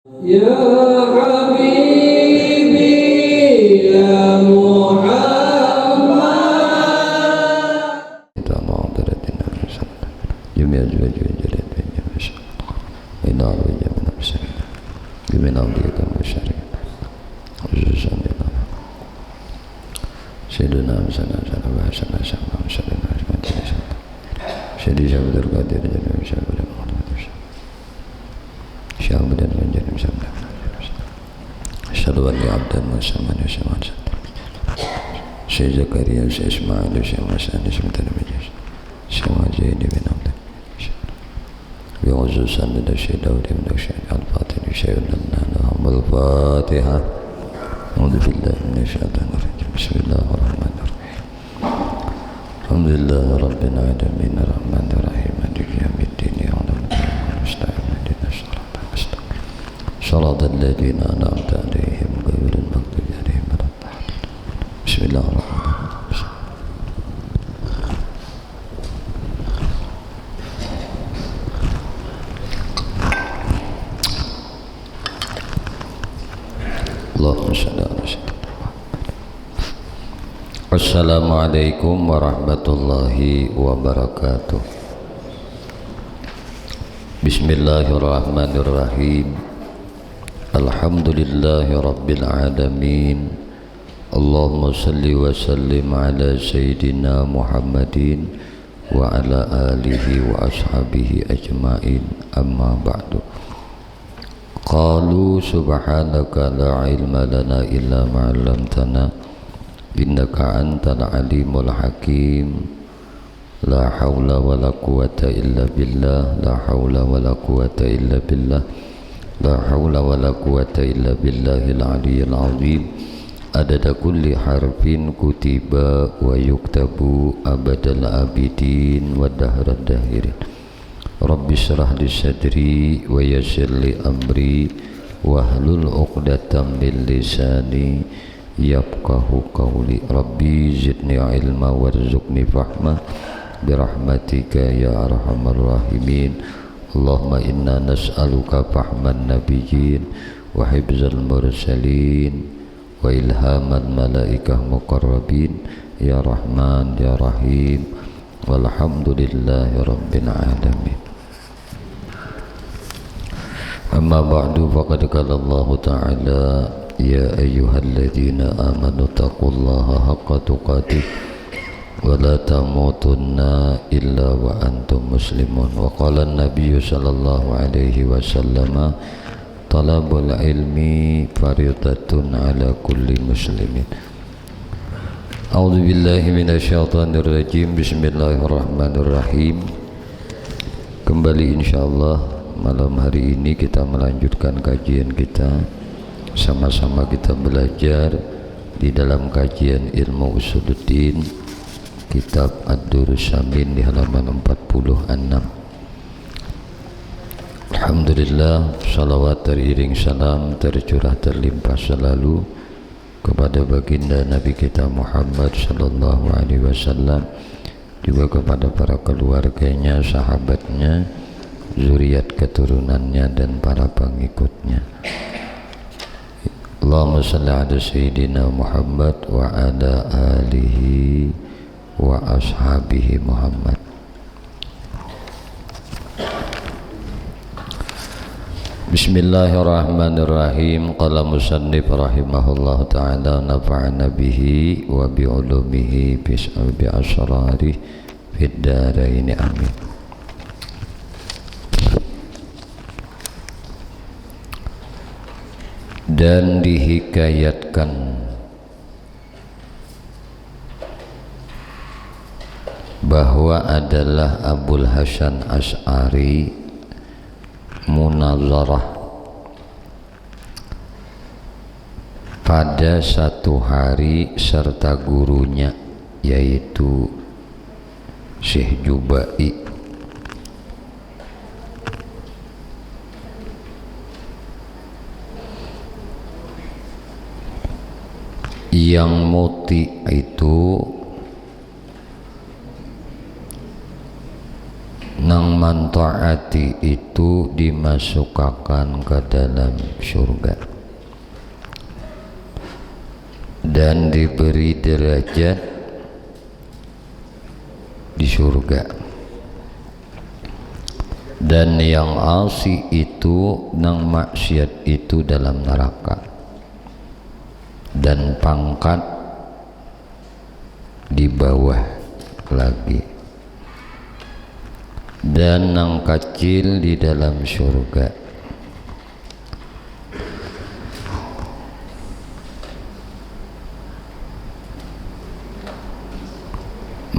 يا حبيبي يا محمد جميع أزواج وجلد بين بشر إن أرجع من أبشر بمن أوليك المشارك وجوزا لنا سيدنا مسنا سنا بحسنا سنا مسنا مسنا سيدي شابد القادر جل شابد شابد الجل شابد أشهد أن لا عبد مسلم يسمع سيد زكريا سيد إسماعيل سيد مسعود سيد تلميذ سيد زيد بن عبد بخصوص أن الشيء داود بن الشيء الفاتن شيء لنا نعم الفاتحة أعوذ بالله من الشيطان الرجيم بسم الله الرحمن الرحيم الحمد لله رب العالمين الرحمن الرحيم مالك يوم الدين إياك نعبد ونستعين اهدنا الصراط المستقيم صراط الذين أنعمت عليهم غير المغضوب عليهم ولا الضالين بسم الله الرحمن الرحيم Assalamualaikum warahmatullahi wabarakatuh. Bismillahirrahmanirrahim. Alhamdulillahi rabbil alamin. Allahumma salli wa sallim ala sayyidina Muhammadin wa ala alihi wa ashabihi ajma'in, amma ba'du. Qalu subhanaka la ilma lana illa ma 'allamtana innaka antal alimul hakim. La haula wala quwata illa billah, la haula wala quwata illa billah, la haula wala quwata illa billahil aliyyil azim. Adada kulli harfin kutiba wa yuktabu abadal abidin wa dahrad dahirin. Rabbi syrah li sadri wa yassir li amri wahlul 'uqdatam min lisani yafqahu qawli. Rabbi zidni ilma warzuqni fahma birahmatika ya arhamar rahimin. Allahumma inna nas'aluka fahman nabiyyin wa hifzal mursalin wa ilhaman malaikah muqarrabin ya rahman ya rahim. Walhamdulillahi rabbil alamin. Amma ba'du, faqad qala Allah ta'ala ya ayyuhalladzina amanu taqullaha haqqa tuqatih wa la tamutunna illa wa antum muslimun. Wa qala an-nabiyyu sallallahu alaihi wasallam talabul ilmi faridatun ala kulli muslimin. A'udzu billahi minasyaitonir rajim. Bismillahirrahmanirrahim. Kembali insyaallah malam hari ini kita melanjutkan kajian kita. Sama-sama kita belajar di dalam kajian ilmu usuluddin, kitab Ad-Durrus Samin di halaman 46. Alhamdulillah, salawat teriring salam tercurah terlimpah selalu kepada baginda Nabi kita Muhammad sallallahu alaihi wasallam, juga kepada para keluarganya, sahabatnya, zuriat keturunannya dan para pengikutnya. Allahumma salli ala sayyidina Muhammad wa ala alihi wa ashabihi Muhammad. Bismillahirrahmanirrahim. Qala musannif rahimahullah ta'ala nafa'ana bihi wa bi ulumihi bi asrarih fid darain amin. Dan dihikayatkan bahwa adalah Abul Hasan Asy'ari munazarah pada satu hari serta gurunya, yaitu Syekh Jubai. Yang muti itu nang mantaati itu dimasukkan ke dalam surga dan diberi derajat di surga, dan yang asi itu nang maksiat itu dalam neraka, dan pangkat di bawah lagi, dan nang kecil di dalam surga.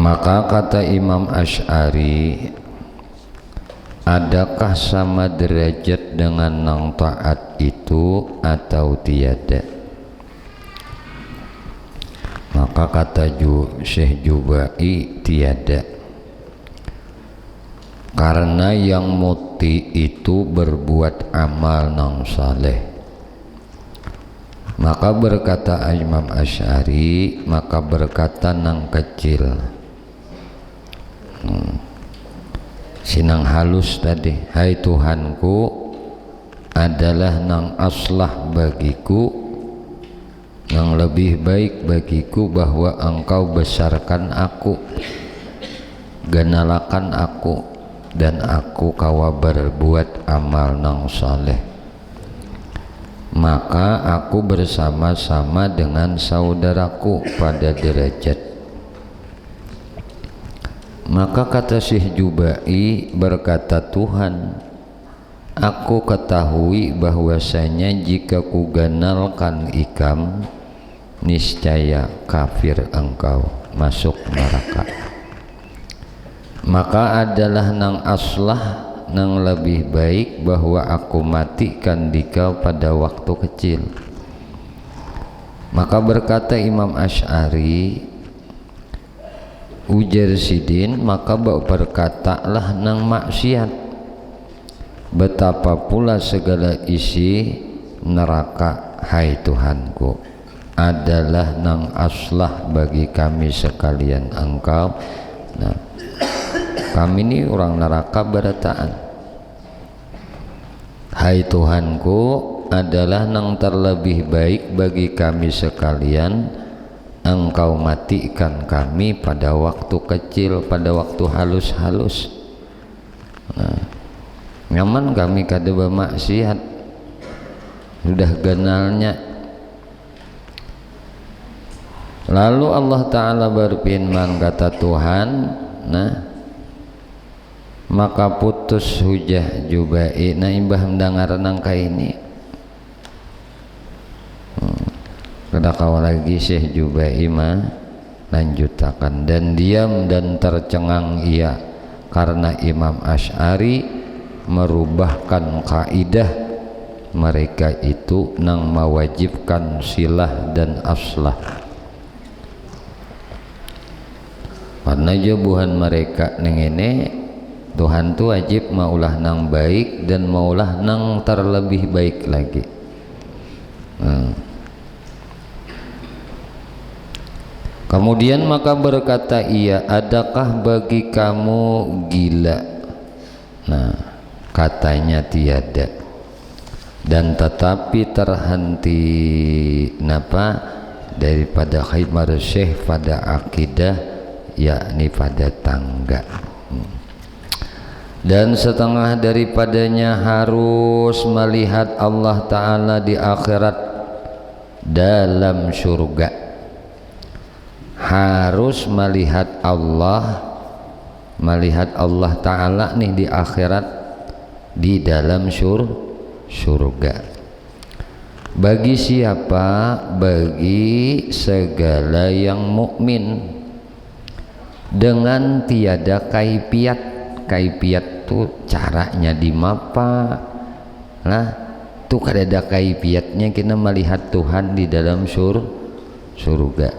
Maka kata Imam Asy'ari, adakah sama derajat dengan nang taat itu atau tiada? Maka kata Syekh Jubai, tiada. Karena yang muti itu berbuat amal nang saleh. Maka berkata Imam Asy'ari, maka berkata nang kecil, sinang halus tadi, hai Tuhanku, adalah nang aslah bagiku, yang lebih baik bagiku bahwa engkau besarkan aku, genalakan aku, dan aku kawa berbuat amal nang saleh. Maka aku bersama-sama dengan saudaraku pada derajat. Maka kata Syekh Jubai, berkata Tuhan, aku ketahui bahwasanya jika kuganalkan ikam, niscaya kafir engkau, masuk neraka. Maka adalah nang aslah, nang lebih baik bahwa aku matikan dikau pada waktu kecil. Maka berkata Imam Asy'ari, ujar Sidin, maka berkatalah nang maksiat, betapa pula segala isi neraka, hai Tuhanku, adalah nang aslah bagi kami sekalian engkau. Nah, kami ini orang neraka berataan. Hai Tuhanku, adalah nang terlebih baik bagi kami sekalian engkau matikan kami pada waktu kecil, pada waktu halus-halus. Nah, nyaman kami kada bermaksiat, sudah kenalnya. Lalu Allah Ta'ala berfirman, kata Tuhan, nah maka putus hujah Jubai. Nah imbah mendengar nangka ini, kada kawa lagi Syekh Jubai mah lanjutakan, dan diam dan tercengang ia karena Imam Asy'ari merubahkan kaidah mereka itu nang mewajibkan silah dan aslah. Karena jabuhan mereka nengene Tuhan tu wajib maulah nang baik dan maulah nang terlebih baik lagi. Kemudian maka berkata ia, adakah bagi kamu gila? Nah, katanya tiada. Dan tetapi terhenti napa daripada khimar syekh pada akidah, yakni pada tangga. Dan setengah daripadanya harus melihat Allah Ta'ala di akhirat dalam surga. Harus melihat Allah Ta'ala nih di akhirat di dalam surga. Bagi siapa? Bagi segala yang mukmin dengan tiada kaifiat. Kaifiat tuh caranya dimapa, nah tuh kada ada kaifiatnya kita melihat Tuhan di dalam surga.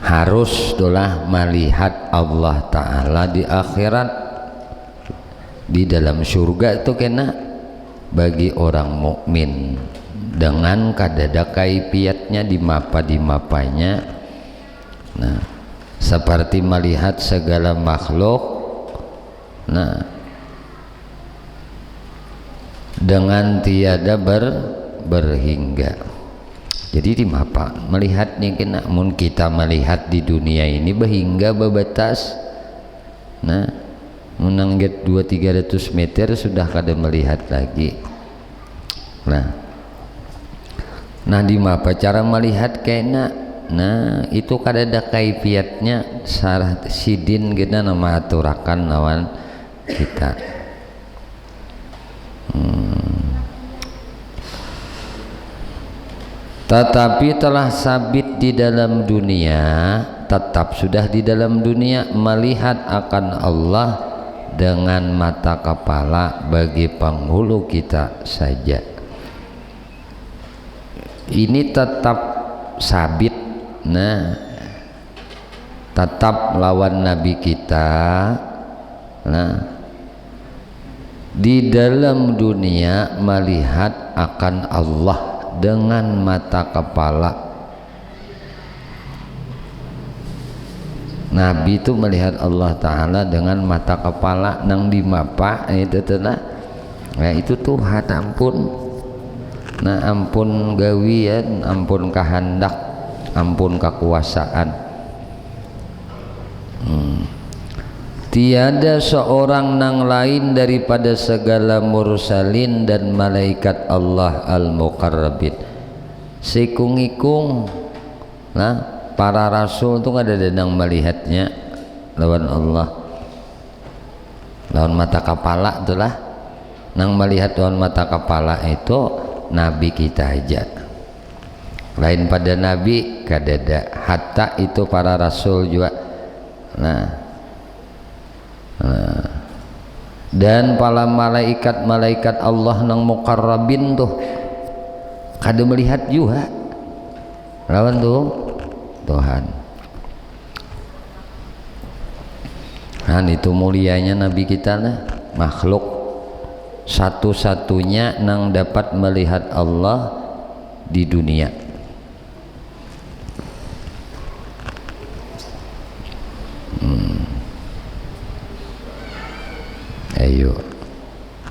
Harus dolah melihat Allah Ta'ala di akhirat di dalam surga itu kena bagi orang mukmin dengan kadada kaifiatnya dimapanya. Nah, seperti melihat segala makhluk Nah, dengan tiada berhingga. Jadi di mapa melihat nih kena mun kita melihat di dunia ini berhingga bebatas. Nah, menangget 200-300 meter sudah kada melihat lagi. Nah di mapa cara melihat kena. Nah itu kada ada kaifiatnya sarah sidin kita nama aturakan lawan kita. Tetapi telah sabit di dalam dunia, tetap sudah di dalam dunia melihat akan Allah dengan mata kepala bagi penghulu kita saja. Ini tetap sabit. Nah, tetap lawan Nabi kita. Nah, di dalam dunia melihat akan Allah dengan mata kepala. Nabi itu melihat Allah Ta'ala dengan mata kepala nang di mapa itu telah. Nah itu Tuhan ampun. Nah ampun gawian, ampun kehendak, ampun kekuasaan. Tiada seorang nang lain daripada segala mursalin dan malaikat Allah al-muqarrabin. Sikung-ikung nah para rasul itu ada nang melihatnya lawan Allah. Lawan mata kepala itulah. Nang melihat lawan mata kepala itu Nabi kita aja. Lain pada Nabi kadada. Hatta itu para rasul juga. Nah dan para malaikat Allah nang muqarrabin tuh kada melihat juga lawan tuh Tuhan. Nah itu mulianya Nabi kita lah, makhluk satu-satunya nang dapat melihat Allah di dunia. Ayo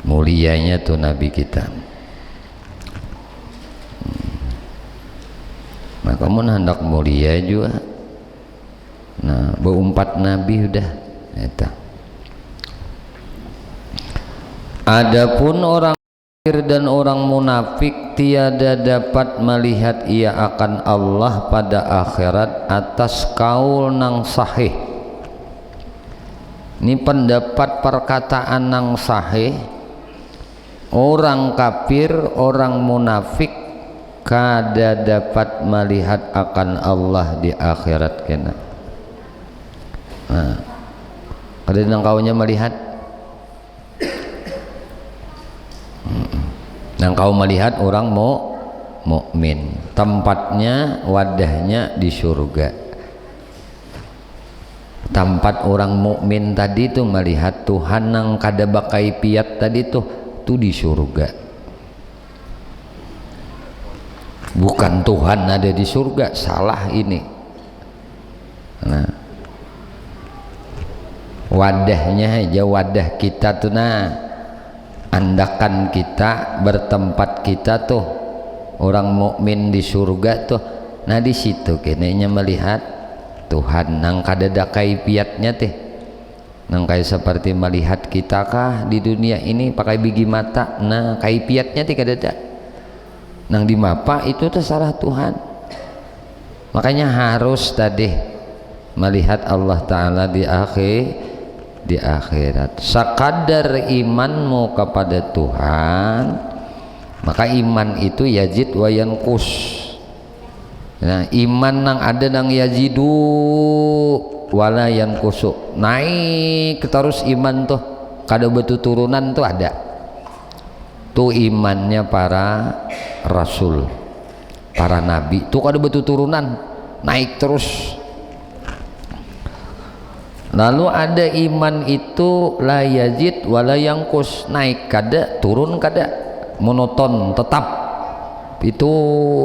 mulianya tuh Nabi kita. Nah kamu hendak mulia juga. Nah berumpat Nabi udah eta. Adapun orang kafir dan orang munafik tiada dapat melihat ia akan Allah pada akhirat atas kaul nang sahih. Ini pendapat perkataan nang sahih. Orang kafir, orang munafik kada dapat melihat akan Allah di akhirat kena. Nah, kada nang kaunya melihat. Nang kau melihat orang mukmin, tempatnya wadahnya di surga. Tempat orang mukmin tadi tuh melihat Tuhan nang kada bakai piat tadi tuh di surga. Bukan Tuhan ada di surga, salah ini. Nah, wadahnya aja wadah kita tuh nah, andakan kita bertempat kita tuh orang mukmin di surga tuh. Nah di situ kenanya melihat Tuhan nang kadada kaifiatnya teh. Nang kayak seperti melihat kita kah di dunia ini pakai biji mata. Nah kaifiatnya teh kadada. Nang di mapa itu terserah Tuhan. Makanya harus tadi melihat Allah Ta'ala di akhirat. Sakadar imanmu kepada Tuhan, maka iman itu yazid wa yanqus. Nah iman nang ada nang yazidu wala yanqusu, naik terus iman tuh kada betul turunan tuh ada tuh imannya para rasul, para nabi tuh kada betul turunan, naik terus. Lalu ada iman itu la yazid wala yanqus, naik kada, turun kada, monoton tetap itu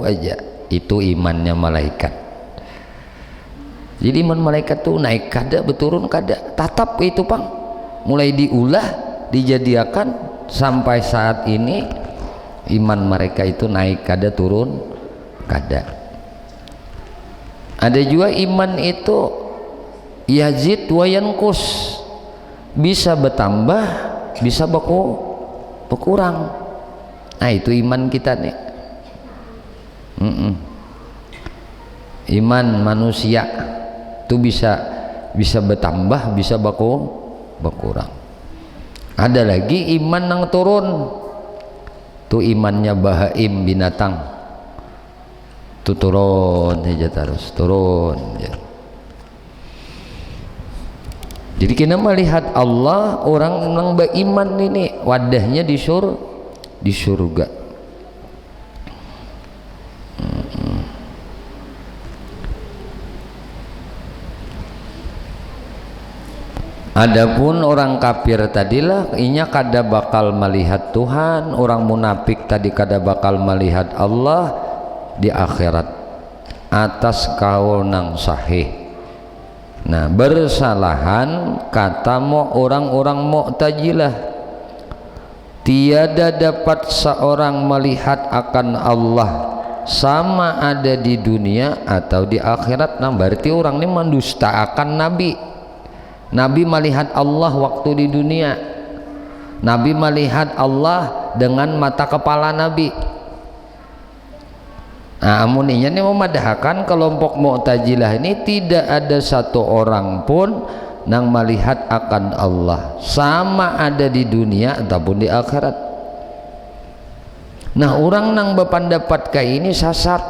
aja. Itu imannya malaikat. Jadi iman malaikat tuh naik kada, berturun kada, tatap itu pang. mulai diulah, dijadikan sampai saat ini iman mereka itu naik kada turun kada. Ada juga iman itu yazid wa yanqus, bisa bertambah bisa berkurang. Nah itu iman kita nih. Iman manusia itu bisa bertambah bisa berkurang. Ada lagi iman yang turun, tuh imannya bahaim binatang, tuh turun aja terus turun ya. Jadi kita melihat Allah, orang yang beriman ini wadahnya di surga. Adapun orang kafir tadilah inya kada bakal melihat Tuhan, orang munafik tadi kada bakal melihat Allah di akhirat atas kaul nang sahih. Nah bersalahan kata orang-orang Mu'tazilah, tiada dapat seorang melihat akan Allah sama ada di dunia atau di akhirat. Nah berarti orang ini mendustakan Nabi. Nabi melihat Allah waktu di dunia, Nabi melihat Allah dengan mata kepala Nabi. Nah amuninya ini memadahkan kelompok Mu'tazilah ini tidak ada satu orang pun yang melihat akan Allah sama ada di dunia ataupun di akhirat. Nah orang yang berpendapat kayak ini sasat.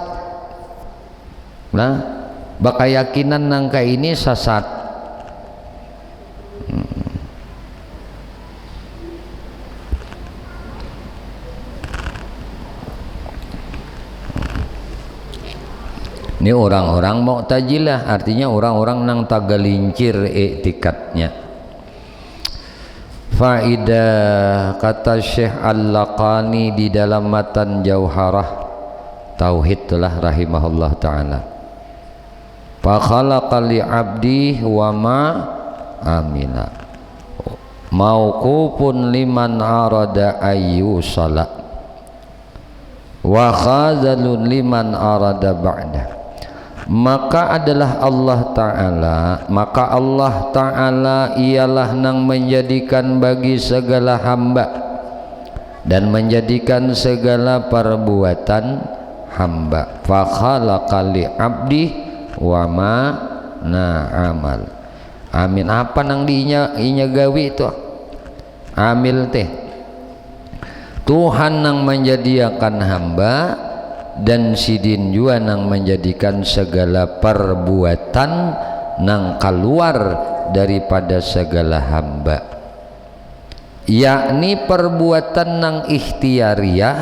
Nah bakayakinan yang kayak ini sasat. Ini orang-orang Mu'tazilah, artinya orang-orang nang tagalincir i'tikadnya. Faidah kata Syekh Al-Laqani di dalam matan Jauharah Tauhid telah rahimahullah ta'ala, fa khalaqa li 'abdi wa ma amila mauqufun liman arada ayyu salat wa khazalun liman arada ba'da. Maka adalah Allah Ta'ala ialah nang menjadikan bagi segala hamba dan menjadikan segala perbuatan hamba. Fa khalaqa li 'abdi wa ma na'amal. Amin apa nang diinya gawi itu amil teh Tuhan nang menjadikan hamba dan sidin jua nang menjadikan segala perbuatan nang keluar daripada segala hamba, yakni perbuatan nang ikhtiariyah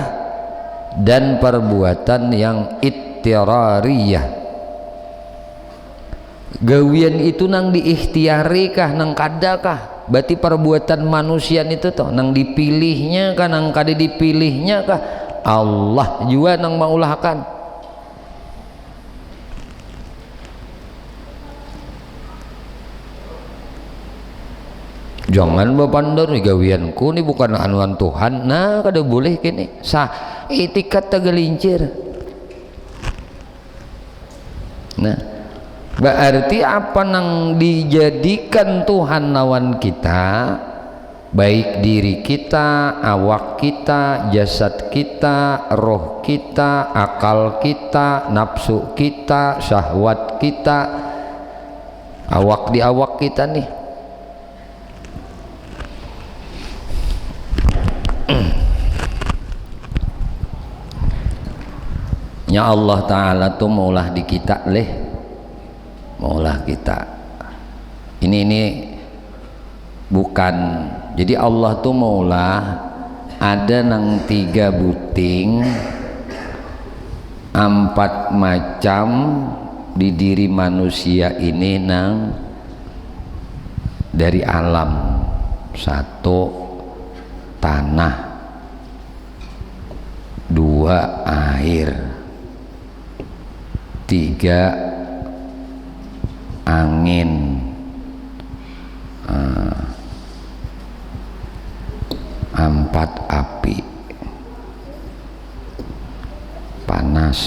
dan perbuatan yang ittirariyah. Gawian itu nang diikhtiari kah nang kada kah? Berarti perbuatan manusia itu toh nang dipilihnya kah nang kada dipilihnya kah? Allah juga nang maulahkan. Jangan bapandar gawianku ini bukan anuan Tuhan. Nah kada boleh kini sah itikat tagalincir. Nah berarti apa nang dijadikan Tuhan lawan kita, baik diri kita, awak kita, jasad kita, roh kita, akal kita, nafsu kita, syahwat kita, awak di awak kita nih. Ya Allah Ta'ala tuh maulah di kita leh, maulah kita ini bukan. Jadi Allah tuh maulah ada nang 3 buting 4 macam di diri manusia ini nang dari alam. 1 tanah, 2 air, 3 angin, tempat api panas.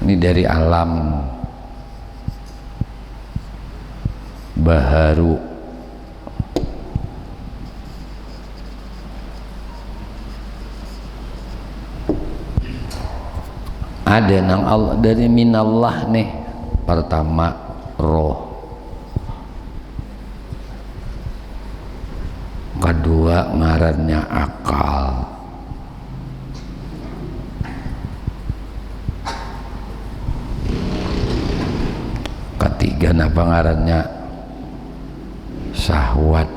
Ini dari alam baharu. Ada nang Allah dari minallah nih. Pertama roh, kedua ngarannya akal, ketiga napa ngarannya syahwat.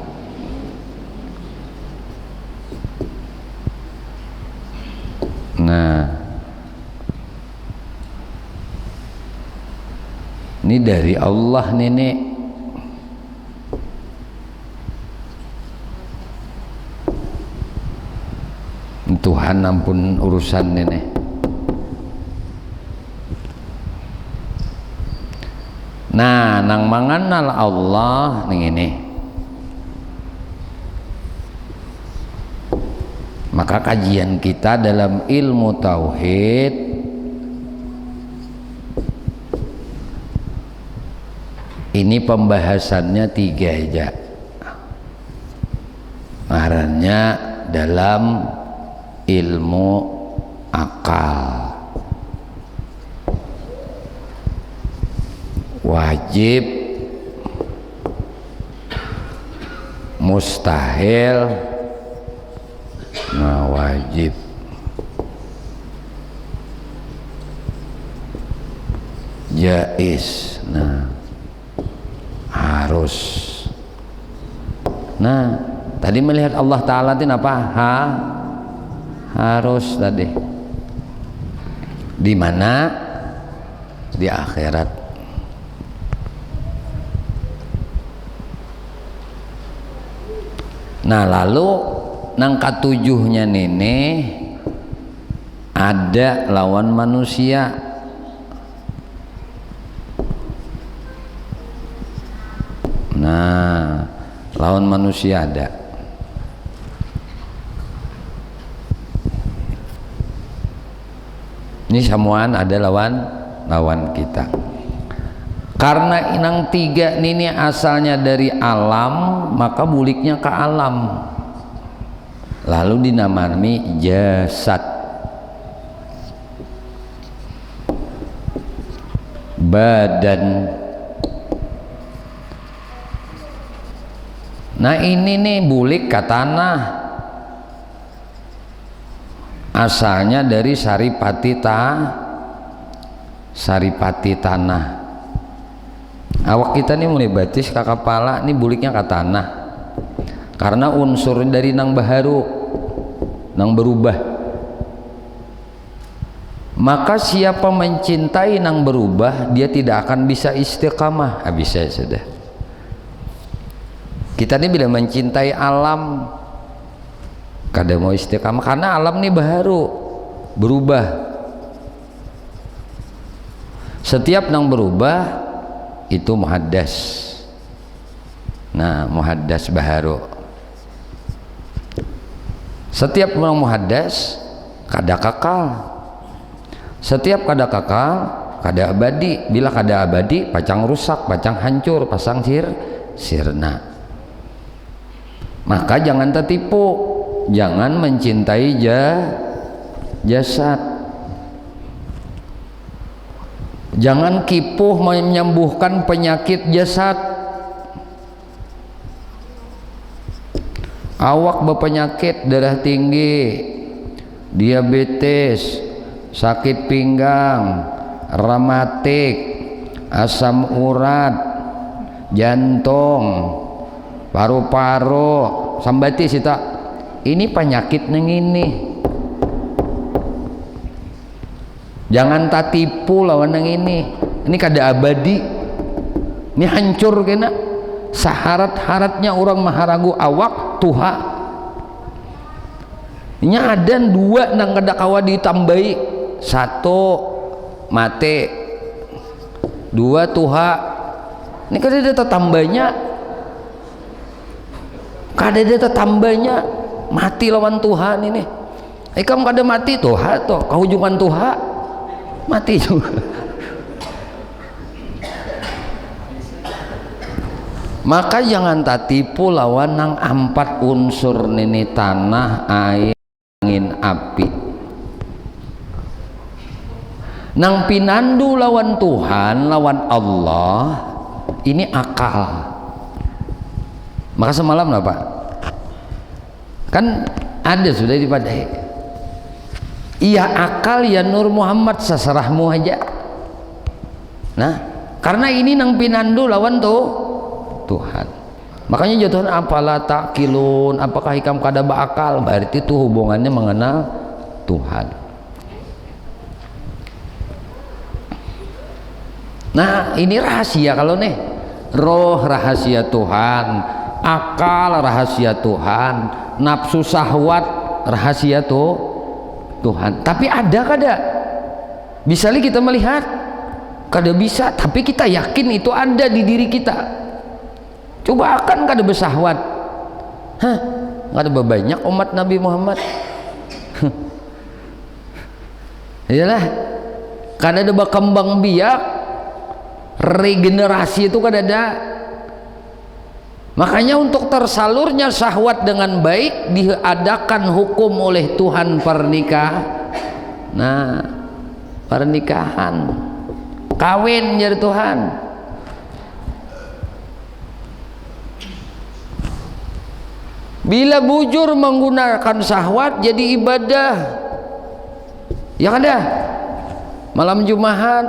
Nah, ini dari Allah nenek. Tuhan ampun urusan nenek. Nah, nang manganal Allah ning ini. Maka kajian kita dalam ilmu tauhid ini pembahasannya 3 aja. Ngarannya dalam ilmu akal. Wajib, mustahil, nah wajib. Jaiz, nah harus. Nah, tadi melihat Allah Ta'ala itu apa? Harus tadi. Di mana? Di akhirat. Nah, lalu nang katujuhnya nene ada lawan manusia. Nah, lawan manusia ada. Ini samuan ada lawan kita. Karena inang 3 ini asalnya dari alam, maka buliknya ke alam. Lalu dinamai jasad. Badan. Nah, ini nih bulik ke tanah. Asalnya dari saripati tanah. Awak kita nih mulai batis ke kepala, nih buliknya ke tanah. Karena unsur dari nang baharu, nang berubah. Maka siapa mencintai nang berubah, dia tidak akan bisa istiqamah. Bisa sudah. Kita nih bila mencintai alam, kada mau istiqamah karena alam nih baharu, berubah. Setiap nang berubah itu muhaddas. Nah, muhaddas baharu. Setiap nang muhaddas kada kekal. Setiap kada kekal kada abadi. Bila kada abadi pacang rusak, pacang hancur, pasang sirna. Maka jangan tertipu, jangan mencintai jasad. Jangan kipuh menyembuhkan penyakit jasad. Awak berpenyakit darah tinggi, diabetes, sakit pinggang, rematik, asam urat, jantung, paru-paru, sambati sita. Ini penyakit neng ini. Jangan tak tipu lawan yang ini kada abadi, ini hancur kena. Saharat-haratnya orang maharagu awak tuha. Ini ada 2 nang kada kawa ditambahi. 1 mate, 2 tuha Ini kada ada tambahnya mati lawan Tuhan ini. Kamu kada mati Tuhan toh, kahujungan Tuhan mati juga. Maka jangan tatipu lawan nang 4 unsur nini tanah, air, angin, api. Nang pinandu lawan Tuhan, lawan Allah, ini akal. Maka semalam apa? Kan ada sudah dipadai. Iya akal ya Nur Muhammad seserahmu aja. Nah, karena ini nang pinandu lawan Tuhan. Makanya jatuhan apalah takilun, apakah ikam kada berakal? Berarti itu hubungannya mengenal Tuhan. Nah, ini rahasia kalau nih. Roh rahasia Tuhan, akal rahasia Tuhan, nafsu syahwat rahasia Tuhan. Tapi ada kada? Bisa li kita melihat? Kada bisa, tapi kita yakin itu ada di diri kita. Coba akan kada bersahwat. Hah? Kada banyak umat Nabi Muhammad. Iyalah. Kada ada berkembang biak, regenerasi itu kada ada. Makanya untuk tersalurnya syahwat dengan baik diadakan hukum oleh Tuhan pernikahan, kawin jadi Tuhan. Bila bujur menggunakan syahwat jadi ibadah, ya kan dah? Malam Jumat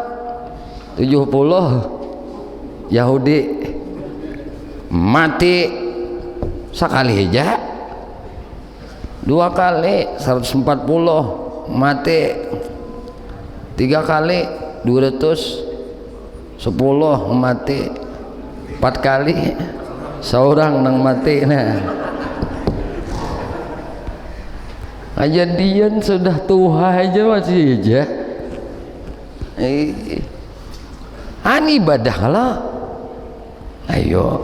70 Yahudi mati sekali aja, 2 kali 140 mati, 3 kali 210 mati, 4 kali seorang nang mati. Nah, kejadian sudah tua aja masih aja. Ibadah lah. Ayo.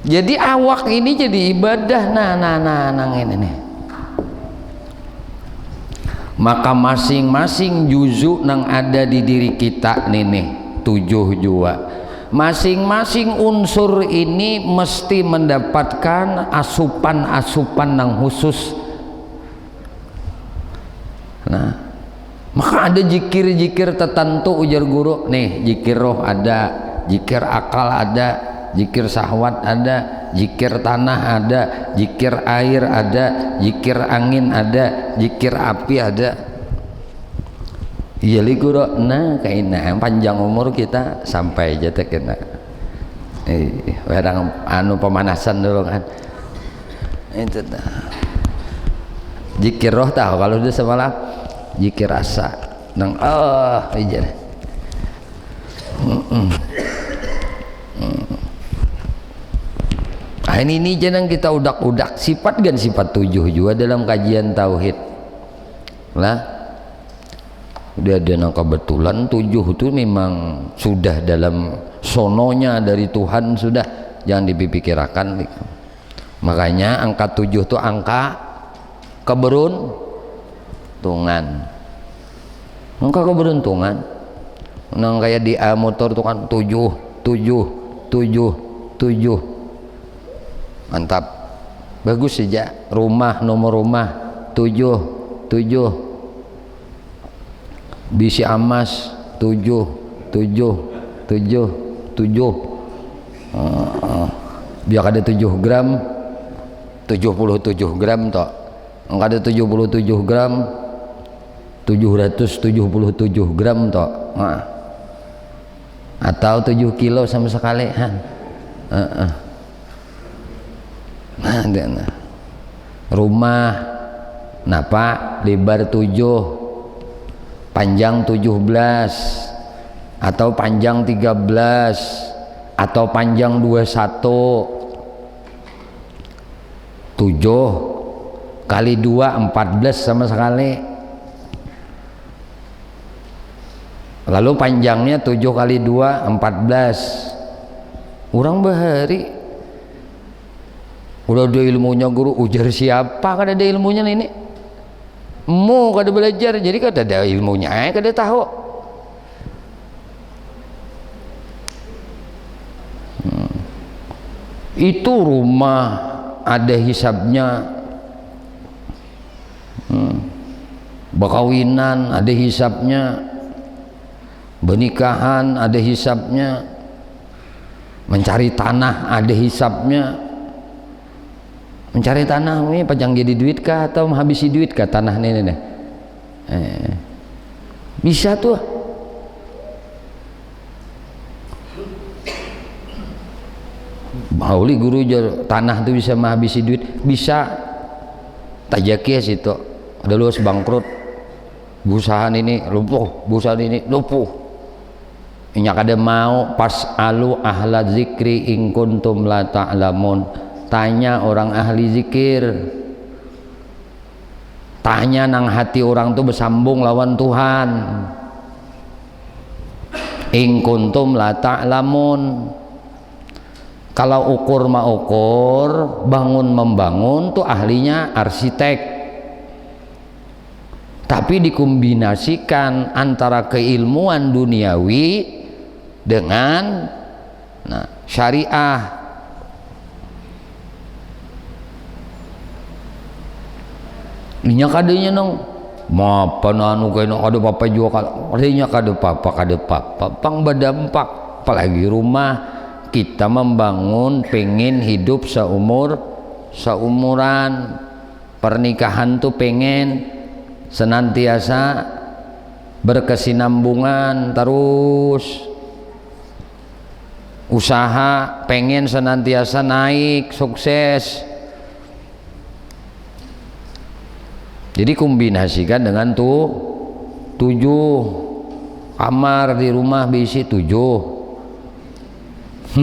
Jadi awak ini jadi ibadah. Nang ini nih. Maka masing-masing juzu nang ada di diri kita nih 7 jua. Masing-masing unsur ini mesti mendapatkan asupan-asupan nang khusus. Nah, maka ada jikir-jikir tertentu ujar guru nih, jikir roh ada, jikir akal ada, jikir syahwat ada, jikir tanah ada, jikir air ada, jikir angin ada, jikir api ada. Iya li guru. Nah kaina panjang umur kita sampai aja teh kena. Barang anu pemanasan dulu kan. Itu dah. Jikir roh tahu kalau dia semalam jikir rasa nang aja. Ini jangan kita udak-udak sifat 7 juga dalam kajian tauhid lah. Udah ada nang kebetulan 7 itu memang sudah dalam sononya dari Tuhan, sudah jangan dipikirkan. Makanya angka 7 itu angka keberuntungan. Angka keberuntungan nang kayak di motor itu kan 7 mantap, bagus saja. Rumah, nomor rumah 7 bisi amas 7 biar ada 7 gram 77 gram toh, enggak ada 77 gram 777 gram toh. Nah, atau 7 kilo sama sekali. Nah, rumah napa lebar 7, panjang 17, atau panjang 13, atau panjang 21. 7 kali 2 14 sama sekali. Lalu panjangnya 7 kali 2 14. Orang bahari udah ada ilmunya guru, ujar siapa kada ada ilmunya ini, mau kada belajar jadi kada ada ilmunya kada tahu. Itu rumah ada hisabnya, bakawinan ada hisabnya, benikahan ada hisabnya, mencari tanah ada hisabnya. Mencari tanah ini panjang jadi duit kah atau menghabisi duit kah tanah ini nih? Bisa tuh. Bauli guru jar tanah tuh bisa menghabisi duit, bisa. Tajaki situ. Ada luas bangkrut. Busahan ini lumpuh, busahan ini lumpuh. Nya kada mau pas alu ahla zikri in kuntum la ta'lamun. Tanya orang ahli zikir, tanya nang hati orang tuh bersambung lawan Tuhan. In kuntum la ta'lamun. Kalau ukur ma ukur, bangun membangun tuh ahlinya arsitek. Tapi dikombinasikan antara keilmuan duniawi dengan syariah. Nya kadenya nong mapan anu kena kada apa juga kadenya kada apa pang berdampak. Apalagi rumah kita membangun pengen hidup seumuran, pernikahan tuh pengen senantiasa berkesinambungan terus, usaha pengen senantiasa naik sukses. Jadi kombinasikan dengan 7 kamar di rumah bisi 7.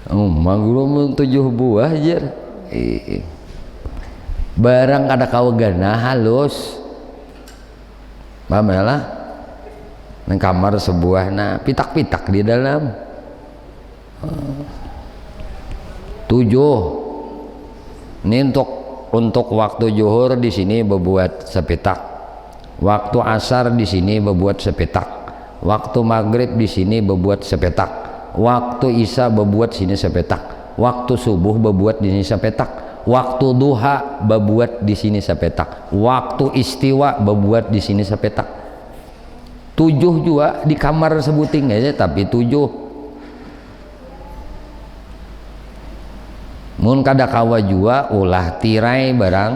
Magulung 7 buah aja. Barang kada kawagana halus. Mamelah nang kamar sebuah pitak-pitak di dalam. 7. Ini untuk waktu zuhur di sini berbuat sepetak, waktu asar di sini berbuat sepetak, waktu maghrib di sini berbuat sepetak, waktu isya berbuat sini sepetak, waktu subuh berbuat di sini sepetak, waktu duha berbuat di sini sepetak, waktu istiwa berbuat di sini sepetak. 7 juga di kamar sebuting aja tapi 7. Mun kada kawa jua ulah tirai barang,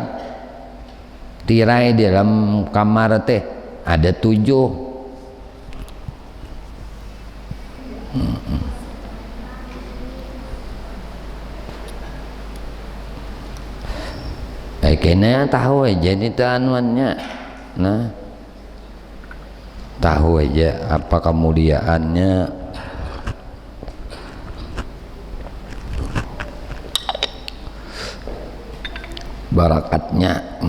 tirai di dalam kamar teh ada 7. Kayaknya tahu aja nih anuannya, tahu aja apa kemuliaannya. Barakatnya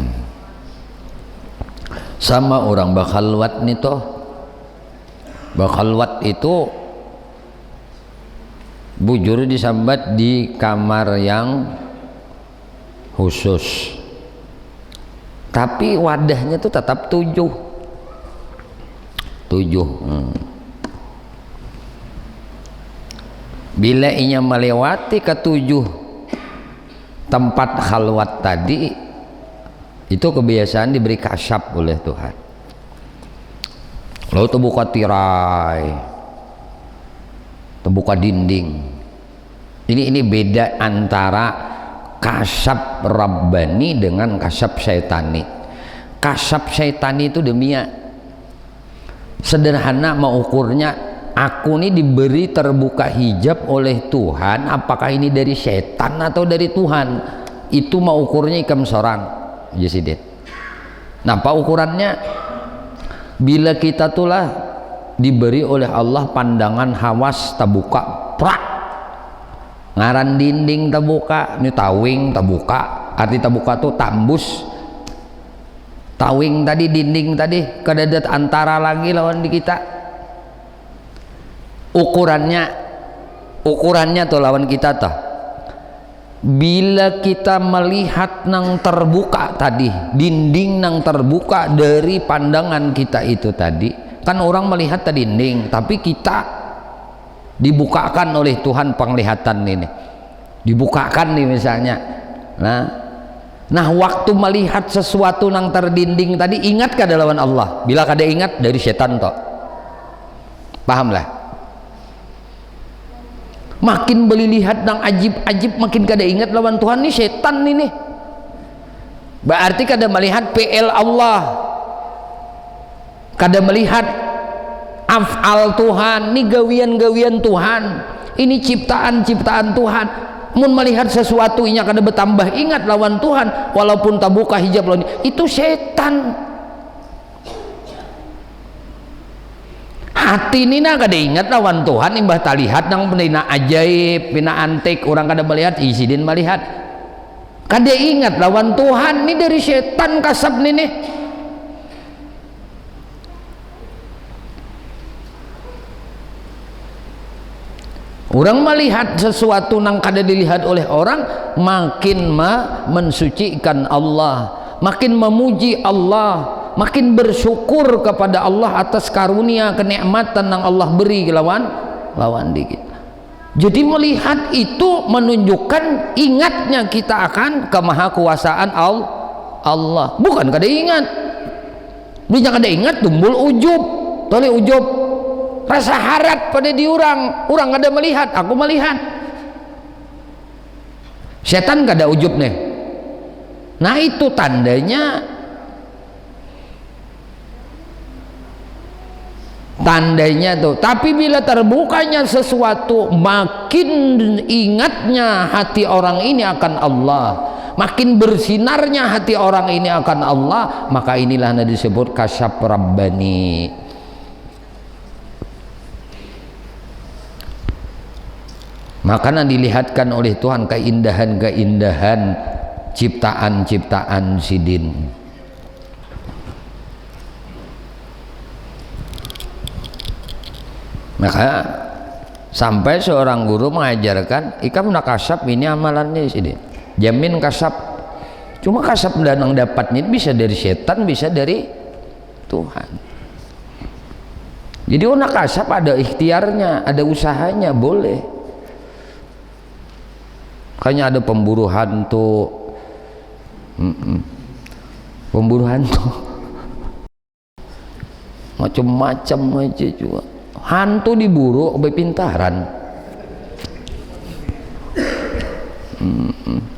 sama orang bakhalwat nih toh. Bakhalwat itu bujur disambat di kamar yang khusus, tapi wadahnya tuh tetap 7. Bila inya melewati ke 7 tempat khalwat tadi, itu kebiasaan diberi kasyaf oleh Tuhan. Lalu terbuka tirai, terbuka dinding. Ini beda antara kasyaf rabbani dengan kasyaf syaitani. Kasyaf syaitani itu demikian sederhana mengukurnya. Aku ini diberi terbuka hijab oleh Tuhan, apakah ini dari setan atau dari Tuhan? Itu mau ukurnya ikam sorang Yesidit. Nah apa ukurannya? Bila kita tulah diberi oleh Allah pandangan hawas terbuka, prak, ngaran dinding terbuka, ini tawing terbuka, arti terbuka tuh tambus tawing tadi, dinding tadi, kedadat antara lagi lawan di kita. Ukurannya tuh lawan kita tuh. Bila kita melihat nang terbuka tadi, dinding nang terbuka dari pandangan kita itu tadi, kan orang melihat tadi dinding, tapi kita dibukakan oleh Tuhan penglihatan ini, dibukakan nih misalnya. Nah waktu melihat sesuatu nang terdinding tadi, ingat kada lawan Allah? Bila kada ingat, dari setan toh. Paham lah? Makin beli lihat nang ajib-ajib, makin kada ingat lawan Tuhan, nih setan ini. Berarti kada melihat PL Allah, kada melihat af'al Tuhan, nih gawian-gawian Tuhan, ini ciptaan-ciptaan Tuhan. Mun melihat sesuatu inya kada bertambah ingat lawan Tuhan, walaupun tak buka hijab lawan itu setan. Hati ini nak kada ingat lawan Tuhan, imbah tak lihat nang benda ajaib, bina antik, orang kada melihat, isidin melihat, kada ingat lawan Tuhan, ini dari setan kasab nih. Orang melihat sesuatu nang kada dilihat oleh orang, makin mensucikan Allah, makin memuji Allah, makin bersyukur kepada Allah atas karunia kenikmatan yang Allah beri lawan di kita. Jadi melihat itu menunjukkan ingatnya kita akan kemahakuasaan Allah, bukan kada ingat. Bila kada ingat tumbul ujub, tole ujub, rasa harap pada orang kada melihat, aku melihat. Setan kada ujub nih. Nah itu tandanya tuh. Tapi bila terbukanya sesuatu, makin ingatnya hati orang ini akan Allah, makin bersinarnya hati orang ini akan Allah, maka inilah yang disebut kasyaf rabbani. Makanya dilihatkan oleh Tuhan keindahan-keindahan ciptaan-ciptaan sidin. Maka sampai seorang guru mengajarkan, ikam nak kasab ini amalannya sidin, jamin kasab. Cuma kasab yang dapatnya bisa dari setan, bisa dari Tuhan. Jadi nak kasab ada ikhtiarnya, ada usahanya, boleh. Makanya ada pemburu hantu, macam-macam aja juga. Hantu diburu pintaran,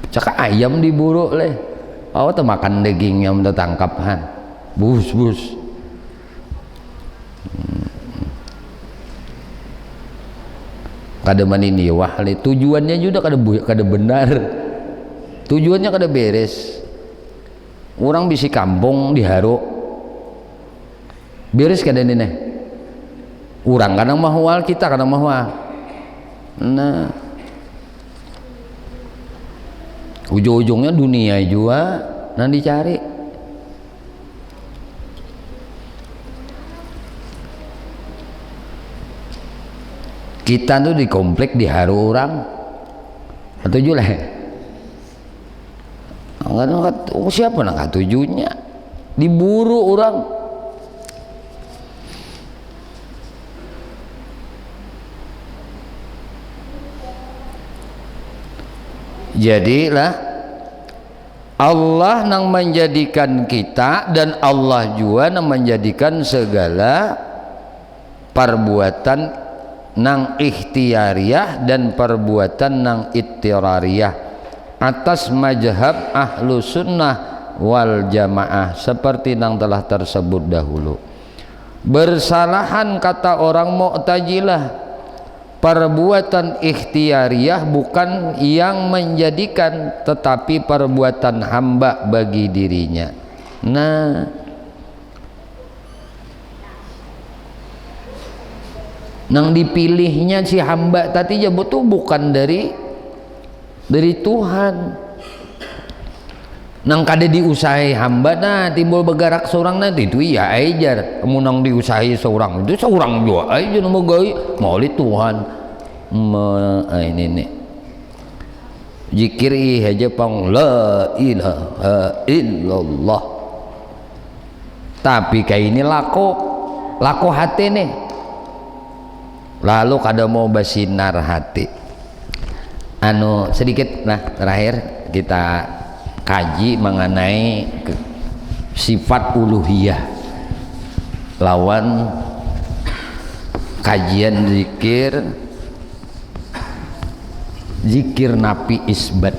cakap ayam diburu leh, tuh makan daging yang tertangkapan, bus. Kada manini wah, tujuannya juga kada benar, tujuannya kada beres. Orang bisi kampung diharu beres kada nene, orang kadang mahwal, kita kadang mahwal. Nah ujung-ujungnya dunia juga nanti dicari. Kita tuh di komplek diharu orang atau juga siapa nak tujuannya diburu orang. Jadilah Allah yang menjadikan kita, dan Allah juga yang menjadikan segala perbuatan nang ikhtiariyah dan perbuatan nang ittirariyah atas mazhab ahlu sunnah wal jamaah, seperti yang telah tersebut dahulu. Bersalahan kata orang Mu'tazilah, perbuatan ikhtiariyah bukan yang menjadikan, tetapi perbuatan hamba bagi dirinya. Nah nang dipilihnya si hamba tadi ya betul bukan dari Tuhan. nang kada diusahi hamba nah timbul bergerak seorang nanti itu iya ajar munang diusahi seorang itu seorang juga aja nama gai maulid Tuhan ini nih zikiri aja pang la ilaha illallah tapi kayak ini laku hati nih lalu kada mau basinar hati anu sedikit nah terakhir kita kaji mengenai sifat uluhiyah lawan kajian zikir napi isbat.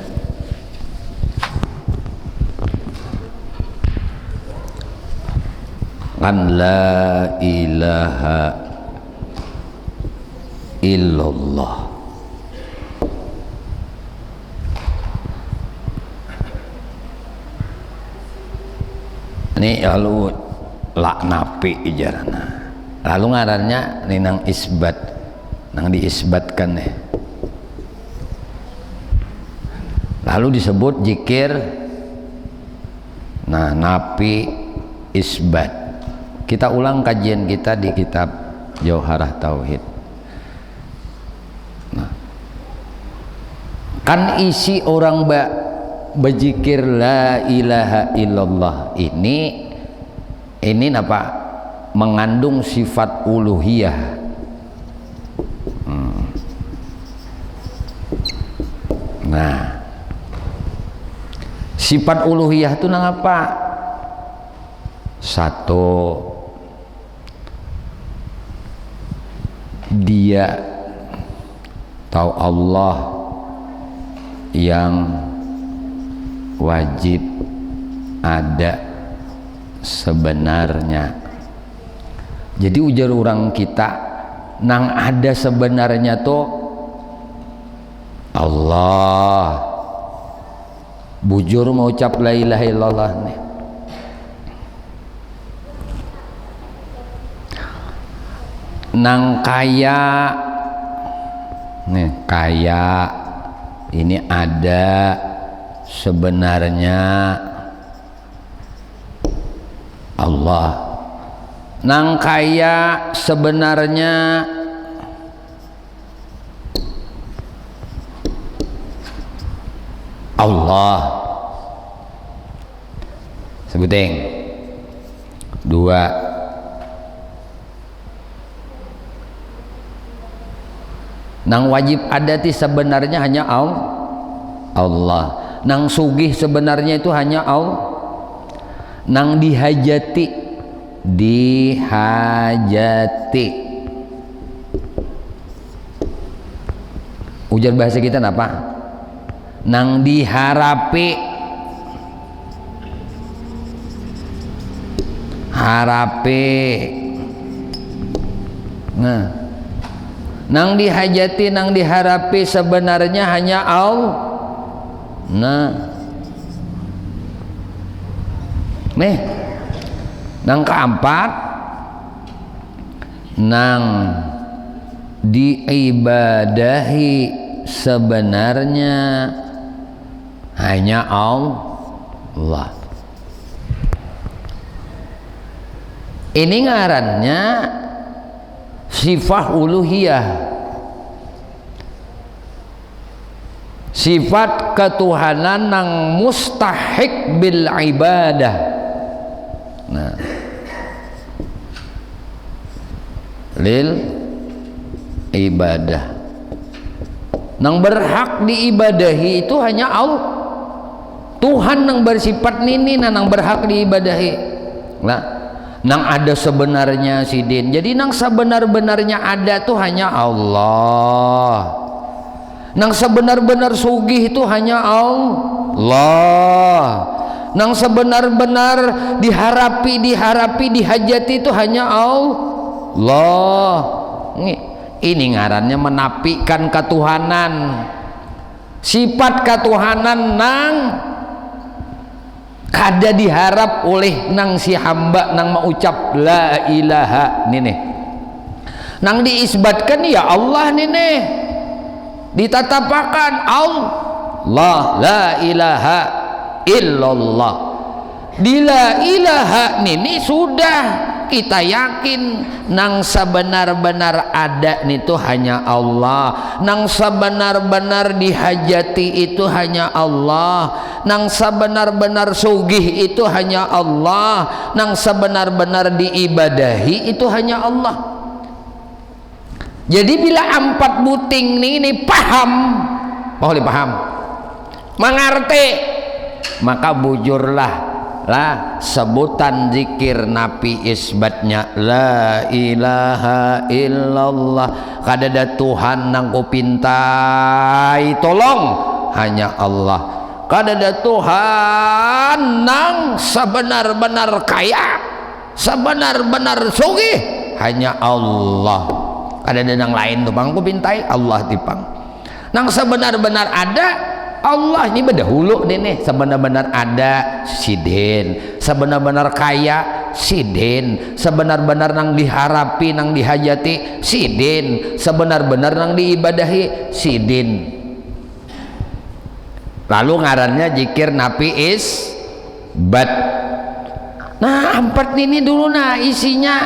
Kan la ilaha illallah ini lalu lak napi ijarana lalu ngarannya ini nang isbat nang diisbatkan nih lalu disebut zikir nah napi isbat. Kita ulang kajian kita di kitab Jauharah Tauhid. Nah, kan isi orang berzikir la ilaha illallah ini apa mengandung sifat uluhiyah. Nah, sifat uluhiyah itu nang apa? Satu, dia tahu Allah yang wajib ada sebenarnya. Jadi ujar orang kita nang ada sebenarnya tuh Allah. Bujur mau ucap la ilaha illallah nih. Nang kaya nih kaya ini ada sebenarnya Allah. Nang kaya sebenarnya Allah. Sebuting dua. Nang wajib adati sebenarnya hanya Allah. Nang sugih sebenarnya itu hanya Allah. Nang dihajati ujar bahasa kita apa? Nang diharapi nah nang dihajati nang diharapi sebenarnya hanya Allah. Nah nih nang keempat nang diibadahi sebenarnya hanya Allah. Ini ngarannya sifat uluhiyah, sifat ketuhanan nang mustahik bil ibadah. Nah, lil ibadah nang berhak diibadahi itu hanya Allah. Tuhan nang bersifat nini nang berhak diibadahi. Nah, nang ada sebenarnya sidin. Jadi nang sebenar-benarnya ada tuh hanya Allah. Nang sebenar-benar sugih itu hanya Allah. Nang sebenar-benar diharapi dihajati itu hanya Allah. Ini ngarannya menafikan ketuhanan. Sifat ketuhanan nang kada diharap oleh nang si hamba nang mengucap la ilaha nih nang diisbatkan ya Allah nih ditatapakan Allah la ilaha illallah. Di la ilaha ini sudah kita yakin nang sebenar-benar ada itu hanya Allah, nang sebenar-benar dihajati itu hanya Allah, nang sebenar-benar sugih itu hanya Allah, nang sebenar-benar diibadahi itu hanya Allah. Jadi bila empat buting ini paham, boleh paham, mengerti, maka bujurlah lah sebutan zikir napi isbatnya la ilaha illallah. Kadada Tuhan nang ku pintai tolong hanya Allah, kadada Tuhan nang sebenar-benar kaya, sebenar-benar sugih hanya Allah. Kadada nang lain tuh bang ku pintai Allah tipang. Nang sebenar-benar ada Allah ini berdahulu nih, sebenar-benar ada sidin, sebenar-benar kaya sidin, sebenar-benar nang diharapi nang dihajati sidin, sebenar-benar nang diibadahi sidin. Lalu ngarannya zikir napi isbat. Nah empat ini dulu nah isinya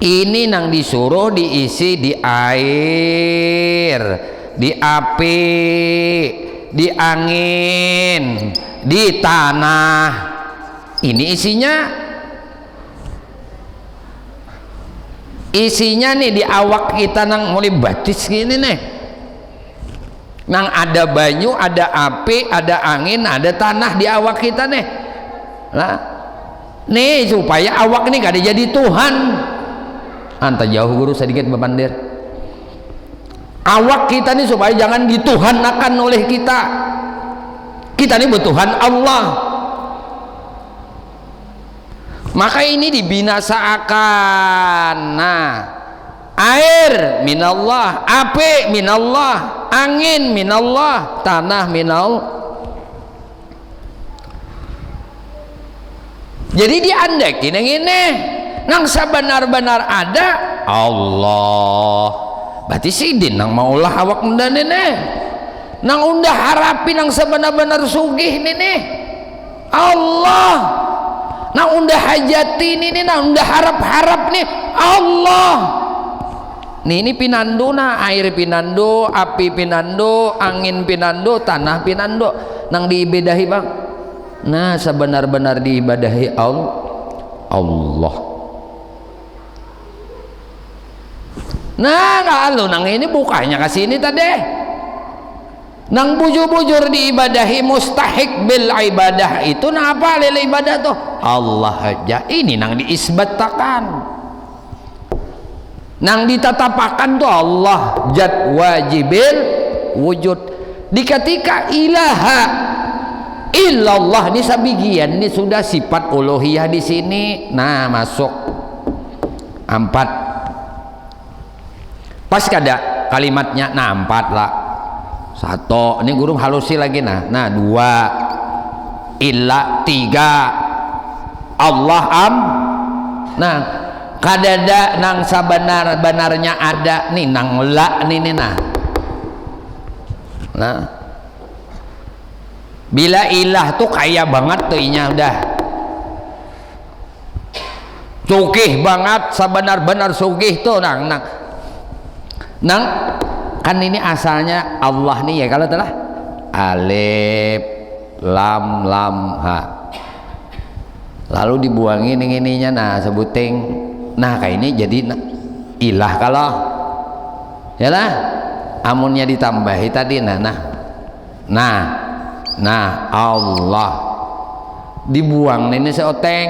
ini nang disuruh diisi di air, di api, di angin, di tanah. Ini isinya nih di awak kita nang mulai batis gini nih. Nang ada banyu, ada api, ada angin, ada tanah di awak kita nih. Nah, nih supaya awak nih gak ada jadi Tuhan. Anta jauh guru sedikit bepandir. Awak kita nih supaya jangan dituhanakan oleh kita. Kita nih bertuhan Allah. Maka ini dibinasakan. Nah, air minallah, api minallah, angin minallah, tanah minallah. Jadi diandekin yang ini nang sebenar-benar ada Allah. Berarti sidin nang maulah awak unda nene, nang unda harapi nang sebenar-benar sugih nene Allah, nang unda hajati nene, nang unda harap-harap nih Allah. Nih ini pinando na, air pinando, api pinando, angin pinando, tanah pinando, nang diibadahi bang. Nah sebenar-benar diibadahi Allah. Nah lalu nang ini bukanya ke sini tadi nang bujur-bujur diibadahi mustahik bil ibadah itu nah apa lele ibadah tuh Allah aja. Ini nang diisbatakan, nang ditatapakan tuh Allah jat wajibil wujud. Di ketika ilaha illallah ini sabigian ini sudah sifat uluhiyah di sini. Nah masuk empat. Pas kada kalimatnya nah empat lah. Satu ini guru halusi lagi nah dua illa tiga Allah nah kadada nang sabenar-benarnya ada nih nang la nih nah bila ilah tuh kaya banget tuh inya udah sugih banget, sebenar-benar sugih tuh nang kan ini asalnya Allah nih ya kalau telah alif lam ha lalu dibuangin ininya nah sebuting nah kayak ini jadi ilah kalau ya lah amunnya ditambahi tadi nah Allah dibuang ini seoteng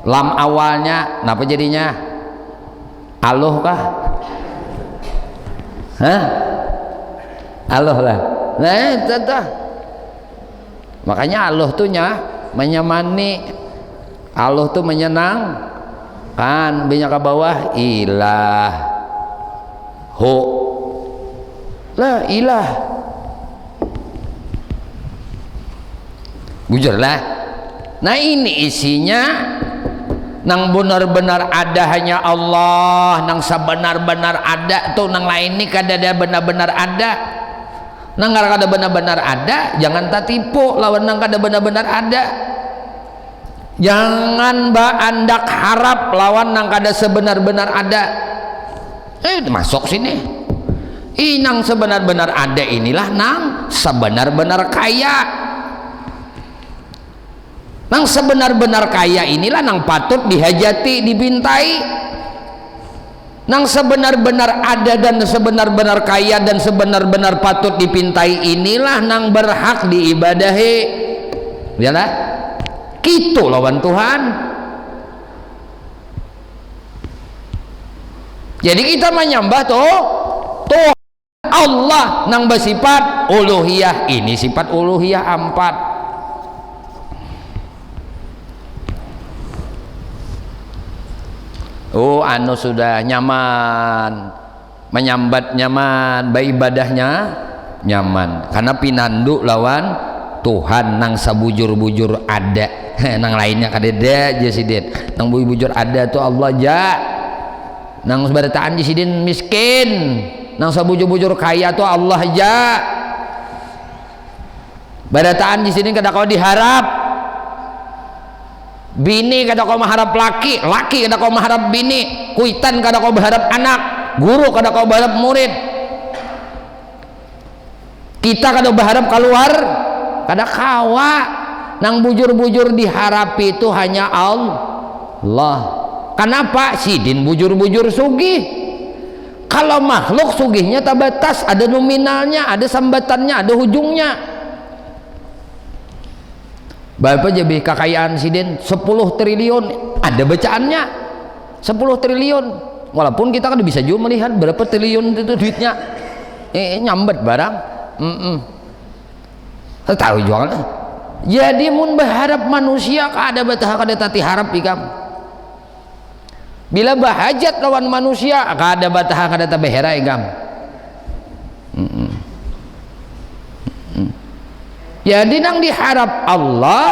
lam awalnya kenapa jadinya aluh kah Allah lah. Nah, makanya Allah tuh menyemani, Allah tuh menyenang kan banyak ke bawah ilah lah ilah bujur lah. Nah ini isinya nang benar-benar ada hanya Allah, nang sebenar-benar ada tuh nang lain ini kadada benar-benar ada. Nang kada benar-benar ada, jangan tatipu lawan nang kada benar-benar ada. Jangan andak harap lawan nang kada sebenar-benar ada. Masuk sini. Nang sebenar-benar ada inilah nang sebenar-benar kaya. Nang sebenar-benar kaya inilah nang patut dihajati, dibintai. Nang sebenar-benar ada dan sebenar-benar kaya dan sebenar-benar patut dipintai inilah nang berhak diibadahi. Yalah, gitu lawan Tuhan. Jadi kita menyembah Tuhan Allah nang bersifat uluhiyah. Ini sifat uluhiyah 4. Anu sudah nyaman, menyambat nyaman, beribadahnya nyaman, karena pinandu lawan Tuhan nang sabujur-bujur ada. Nang lainnya kadeda jasidin, nang bujur ada tuh Allah ja. Nang sebarataan jasidin miskin, nang sabujur-bujur kaya tuh Allah ja. Barataan jasidin kada kau diharap. Bini kada kau mengharap laki, laki kada kau mengharap bini, kuitan kada kau berharap anak, guru kada kau berharap murid. Kita kada berharap keluar, kada kawa. Nang bujur-bujur diharapi itu hanya Allah. Kenapa? Sidin bujur-bujur sugih. Kalau makhluk sugihnya tak batas, ada nominalnya, ada sambatannya, ada ujungnya. Berapa jadi kekayaan sidin 10 triliun, ada bacaannya 10 triliun, walaupun kita kan bisa juga melihat berapa triliun itu duitnya. Nyambet barang tahu juga. Jadi mun berharap manusia kada betah kada tati harap ikam. Bila bahajat lawan manusia kada betah kada tabehera ikam. Jadi nang diharap Allah,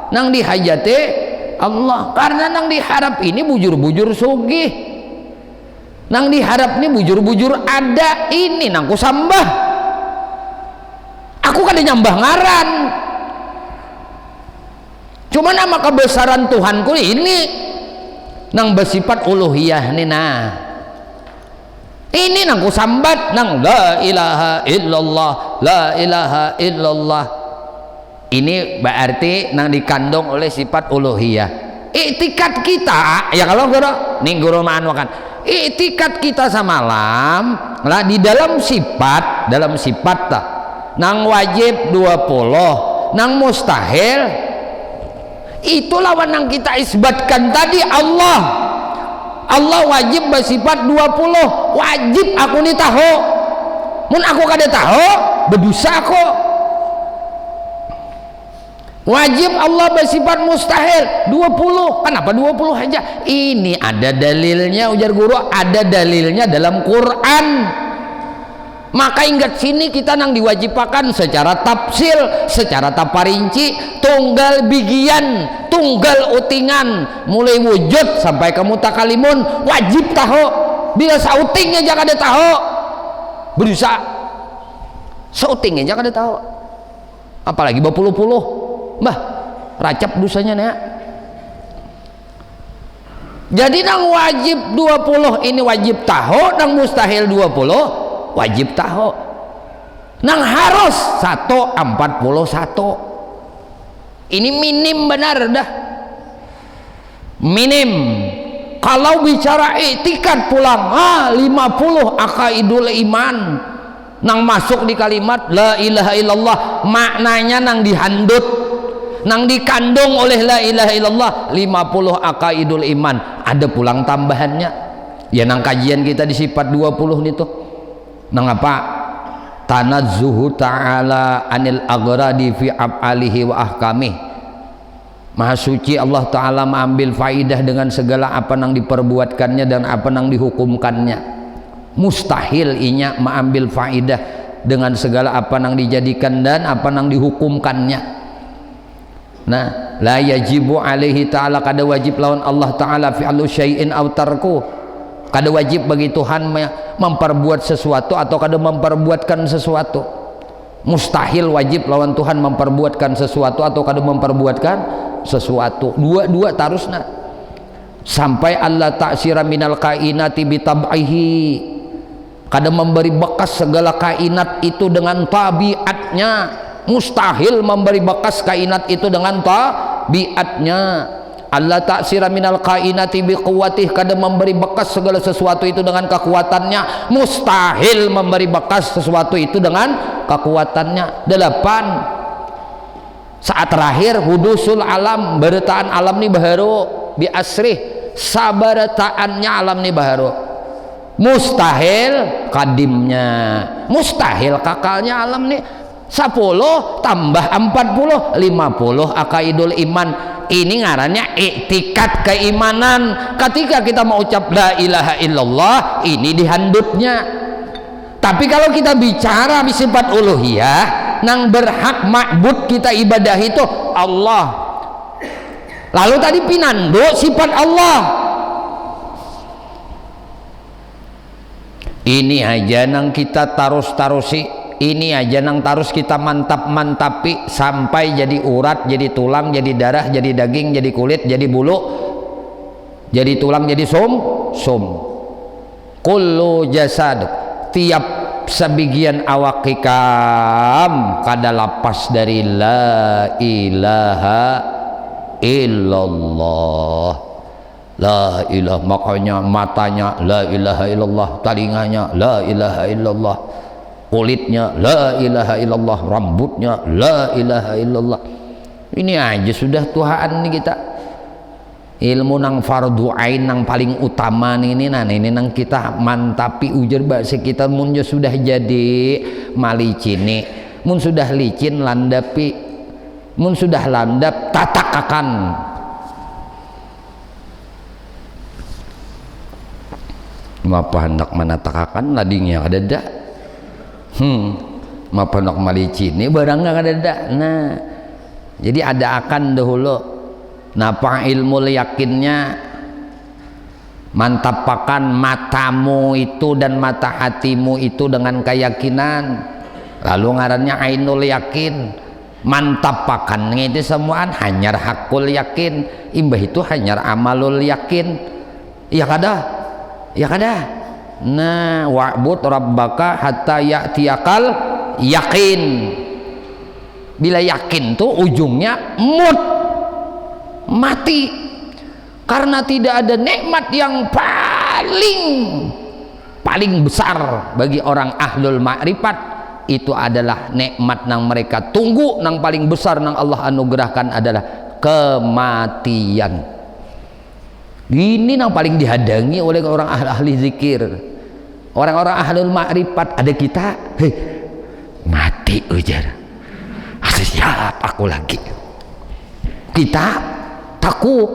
nang dihajati Allah, karena nang diharap ini bujur-bujur sugih, nang diharap ini bujur-bujur ada. Ini nang ku sambah, aku kada nyambah ngaran, cuma nama kebesaran Tuhanku ini nang bersifat uluhiyah nih. Nah ini nang ku sambat nang la ilaha illallah, la ilaha illallah. Ini berarti nang dikandung oleh sifat uluhiyah. Iktikat kita ya, kalau guru nih guru makan iktikat kita samalam lah di dalam sifat tak nang wajib 20, nang mustahil itu lawan nang kita isbatkan tadi. Allah wajib bersifat 20, wajib aku nih tahu. Mun aku kada tahu berdosa aku. Wajib Allah bersifat mustahil 20. Kenapa 20 aja? Ini ada dalilnya ujar guru, ada dalilnya dalam Quran. Maka ingat sini kita nang diwajibkan secara tafsil, secara taparinci, tunggal bigian, tunggal utingan, mulai wujud sampai ke mutakalimun wajib tahu. Bila sauting aja kada tahu, berusaha sauting aja kada tahu, apalagi berpuluh-puluh. Bah, racap dosanya nih. Jadi nang wajib 20 ini wajib tahu, nang mustahil 20 wajib tahu, nang harus 141. Ini minim benar dah, minim. Kalau bicara etikat pulang 50 akaidul iman nang masuk di kalimat la ilaha illallah, maknanya nang dihandut, nang dikandung oleh la ilaha illallah 50 akaidul iman. Ada pulang tambahannya ya nang kajian kita di sifat 20 nih tuh. Nang apa? Tanazzuhu ta'ala anil aghradi fi af'alihi wa ahkamih. Maha suci Allah Ta'ala mengambil faidah dengan segala apa nang diperbuatkannya dan apa nang dihukumkannya. Mustahil inya mengambil faidah dengan segala apa nang dijadikan dan apa nang dihukumkannya. Nah, la yajibu alaihi ta'ala, kada wajib lawan Allah Ta'ala fi'lu syai'in aw tarku. Kada wajib bagi Tuhan memperbuat sesuatu atau kada memperbuatkan sesuatu. mustahil wajib lawan Tuhan memperbuatkan sesuatu atau kada memperbuatkan sesuatu, dua-dua tarusna sampai Allah ta'sira minal kainati bitab'ihi, kada memberi bekas segala kainat itu dengan tabiatnya, mustahil memberi bekas kainat itu dengan tabiatnya. Allah ta'sira minal kainati biquwatih, kada memberi bekas segala sesuatu itu dengan kekuatannya, mustahil memberi bekas sesuatu itu dengan kekuatannya. 8 saat terakhir hudusul alam, beritaan alam ni baharu bi asrih, sabarataannya alam ni baharu, mustahil kadimnya, mustahil kakalnya alam ni 10 tambah 40 50 akaidul iman. Ini ngarannya iktikad keimanan. Ketika kita mau ucap la ilaha illallah, ini dihandutnya. Tapi kalau kita bicara sifat uluhiyah, nang berhak ma'bud kita ibadah itu Allah. Lalu tadi pinando sifat Allah. Ini aja nang kita tarusi, ini aja nang tarus kita mantap-mantapi sampai jadi urat, jadi tulang, jadi darah, jadi daging, jadi kulit, jadi bulu, jadi tulang, jadi sum. Kullu jasad, tiap sebagian awak hikam kada lapas dari la ilaha illallah. La ilah, makanya matanya la ilaha illallah, telinganya la ilaha illallah, kulitnya la ilaha illallah, rambutnya la ilaha illallah. Ini aja sudah Tuhan nih kita. Ilmu nang fardu ain nang paling utama ini nang kita mantapi ujar bahasa kita mun sudah jadi malicini, mun sudah licin landapi, mun sudah landap tatakakan. Mapa hendak menatakakan ladingnya ada dak. Mapa hendak malicini barang nggak ada dak. Nah, jadi ada akan dahulu. Napa ilmu yakinnya mantapakan matamu itu dan mata hatimu itu dengan keyakinan, lalu ngarannya ainul yakin. Mantapakan itu semuaan hanyar hakul yakin, imbah itu hanyar amalul yakin. Iya kada? Ya kada. Nah, wa'bud rabbaka hatta ya'tiyakal yakin. Bila yakin tuh ujungnya mati, karena tidak ada nikmat yang paling besar bagi orang ahlul ma'rifat. Itu adalah nikmat nang mereka tunggu, nang paling besar nang Allah anugerahkan adalah kematian. Ini yang paling dihadangi oleh orang ahli zikir, orang-orang ahlul ma'rifat. Ada kita mati ujar, siap aku lagi, kita takut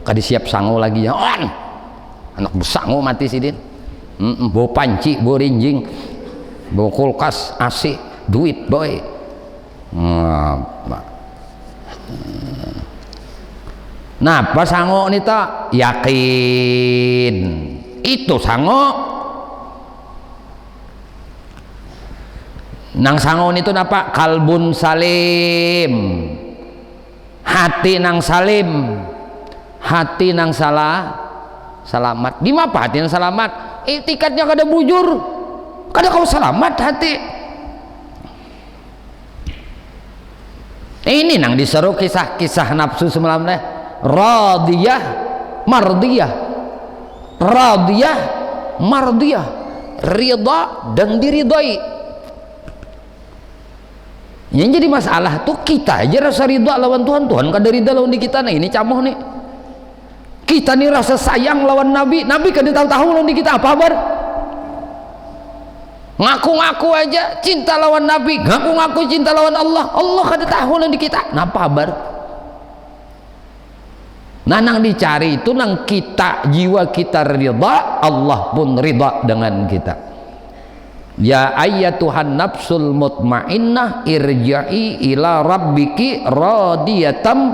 kada siap sangu lagi ya on anak besangu mati sidin. Bawa panci, bawa rinjing, bawa kulkas, AC, duit boy. Nah, apa sango nita? Yakin. Itu sango. Nang sango nito napa? Kalbun salim. Hati nang salim. Hati nang selamat. Di mana hati nang selamat? Itikadnya kada bujur. Kada kau selamat hati. Ini nang diseru kisah-kisah nafsu semalam deh. Radiyah mardiyah, radiyah mardiyah, ridha dan diridhai. Yang jadi masalah tuh kita aja rasa ridha lawan Tuhan, Tuhan kada ridha lawan di kita. Nah ini camoh nih, kita nih rasa sayang lawan Nabi, Nabi kada tahu-tahu lawan di kita apa kabar. Ngaku-ngaku aja cinta lawan Nabi, ngaku-ngaku cinta lawan Allah, Allah kada tahu lawan di kita. Nah apa kabar? Nah nang dicari itu nang kita, jiwa kita ridha, Allah pun ridha dengan kita. Ya ayyatuhan nafsul mutmainnah irja'i ila rabbiki radiyatam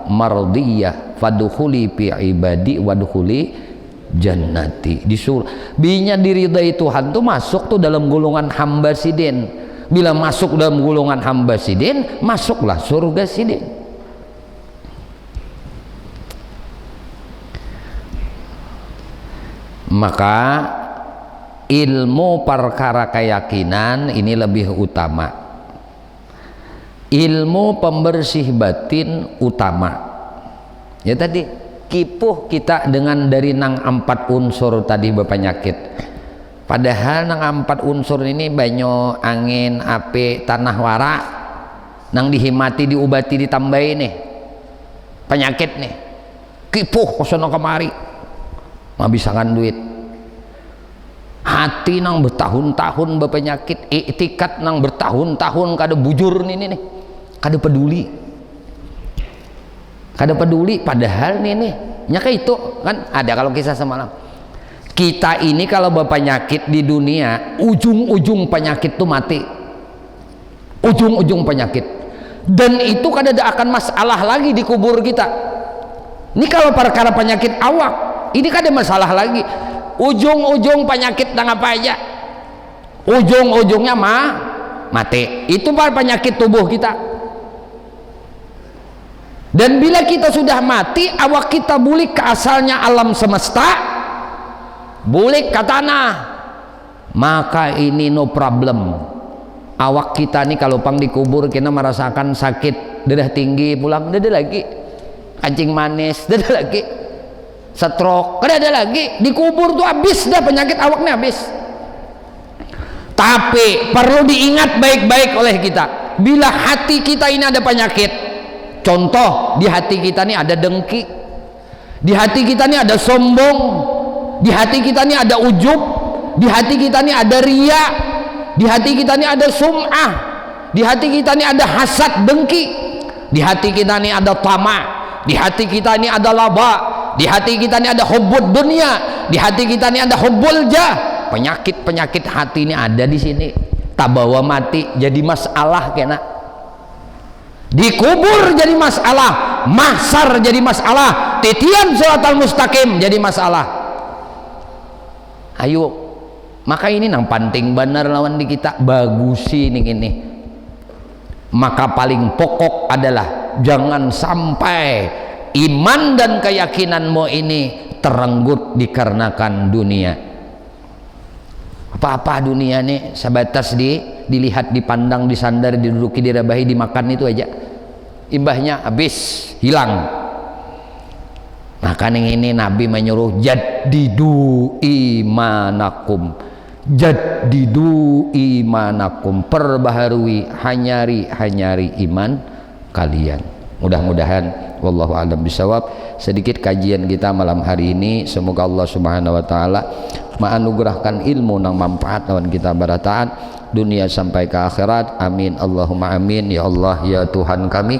mardiyah fadkhuli fi ibadi wadkhuli jannati. Disuruh binya diridai Tuhan tuh masuk tuh dalam golongan hamba sidin. Bila masuk dalam golongan hamba sidin, masuklah surga sidin. Maka ilmu perkara keyakinan ini lebih utama, ilmu pembersih batin utama. Ya tadi kipuh kita dengan dari nang 4 unsur tadi berpenyakit, padahal nang 4 unsur ini banyak angin, api, tanah, wara, nang dihimati, diobati, ditambahi nih penyakit nih, kipuh kosono kemari ngabisakan duit. Hati nang bertahun-tahun berpenyakit, iktikat nang bertahun-tahun kada bujur nih, kada peduli, padahal nih nyaka itu kan ada kalau kisah semalam. Kita ini kalau berpenyakit di dunia, ujung-ujung penyakit tuh mati, ujung-ujung penyakit, dan itu kada ada akan masalah lagi di kubur kita. Ini kalau perkara penyakit awak ini kada masalah lagi, ujung-ujung penyakit nang apa aja, ujung-ujungnya mati. Itu penyakit tubuh kita. Dan bila kita sudah mati, awak kita bulik ke asalnya alam semesta, bulik ke tanah, maka ini no problem. Awak kita nih kalau pang dikubur kita merasakan sakit darah tinggi, pulang ada lagi kancing manis, ada lagi stroke, ada lagi dikubur tuh habis dah penyakit awaknya habis. Tapi perlu diingat baik-baik oleh kita, bila hati kita ini ada penyakit, contoh di hati kita ini ada dengki, di hati kita ini ada sombong, di hati kita ini ada ujub, di hati kita ini ada riya, di hati kita ini ada sum'ah, di hati kita ini ada hasad, dengki, di hati kita ini ada tamak, di hati kita ini ada laba, di hati kita ini ada hubbud dunia, di hati kita ini ada hubbul jah. Penyakit-penyakit hati ini ada di sini. Tak bawa mati jadi masalah kena. Dikubur jadi masalah, mahsyar jadi masalah, titian shiratal mustaqim jadi masalah. Ayo, maka ini nang penting benar lawan di kita bagusi ini. Maka paling pokok adalah jangan sampai iman dan keyakinanmu ini terenggut dikarenakan dunia. Apa-apa dunia nih sebatas dilihat, dipandang, disandar, diduduki, dirabahi, dimakan itu aja, imbahnya habis, hilang. Maka ini Nabi menyuruh jaddidu imanakum, jaddidu imanakum, perbaharui, hanyari iman kalian. Mudah-mudahan wallahu a'lam bisawab sedikit kajian kita malam hari ini, semoga Allah Subhanahu wa taala menganugerahkan ilmu nang manfaat lawan kita barataan dunia sampai ke akhirat. Amin Allahumma amin. Ya Allah ya Tuhan kami,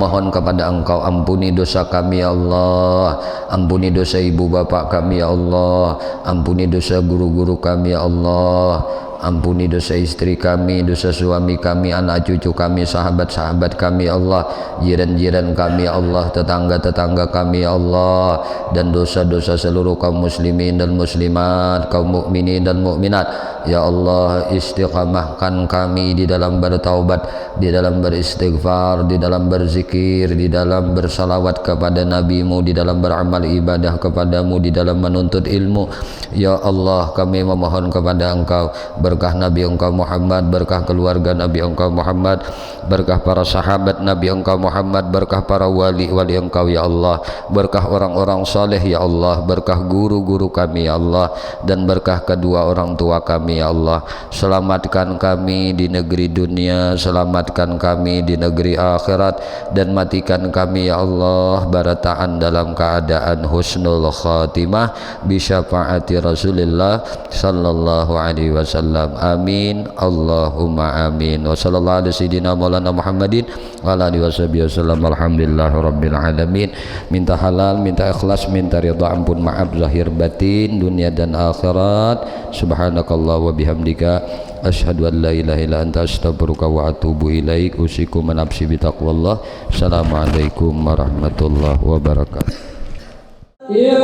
mohon kepada Engkau ampuni dosa kami ya Allah, ampuni dosa ibu bapak kami ya Allah, ampuni dosa guru-guru kami ya Allah, ampuni dosa istri kami, dosa suami kami, anak cucu kami, sahabat-sahabat kami ya Allah, jiran-jiran kami ya Allah, tetangga-tetangga kami ya Allah, dan dosa-dosa seluruh kaum muslimin dan muslimat, kaum mukminin dan mukminat ya Allah. Istiqamahkan kami di dalam bertaubat, di dalam beristighfar, di dalam berzikir, di dalam bersalawat kepada nabimu, di dalam beramal ibadah kepadamu, di dalam menuntut ilmu ya Allah. Kami memohon kepada Engkau berkah Nabi Engkau Muhammad, berkah keluarga Nabi Engkau Muhammad, berkah para sahabat Nabi Engkau Muhammad, berkah para wali-wali Engkau ya Allah, berkah orang-orang saleh ya Allah, berkah guru-guru kami ya Allah, dan berkah kedua orang tua kami ya Allah. Selamatkan kami di negeri dunia, selamatkan kami di negeri akhirat, dan matikan kami ya Allah barataan dalam keadaan husnul khatimah bi syafaati Rasulillah sallallahu alaihi wasallam. Amin Allahumma amin. Wa sallallahu ala sayyidina maulana Muhammadin wa ala alihi wasallam. Alhamdulillahi rabbil alamin. Minta halal, minta ikhlas, minta ridha, ampun maaf zahir batin dunia dan akhirat. Subhanakallah wa bihamdika asyhadu an la ilaha illa anta astaghfiruka wa atubu ilaik. Usikum nafsi bi taqwallah. Assalamualaikum warahmatullahi wabarakatuh. Ya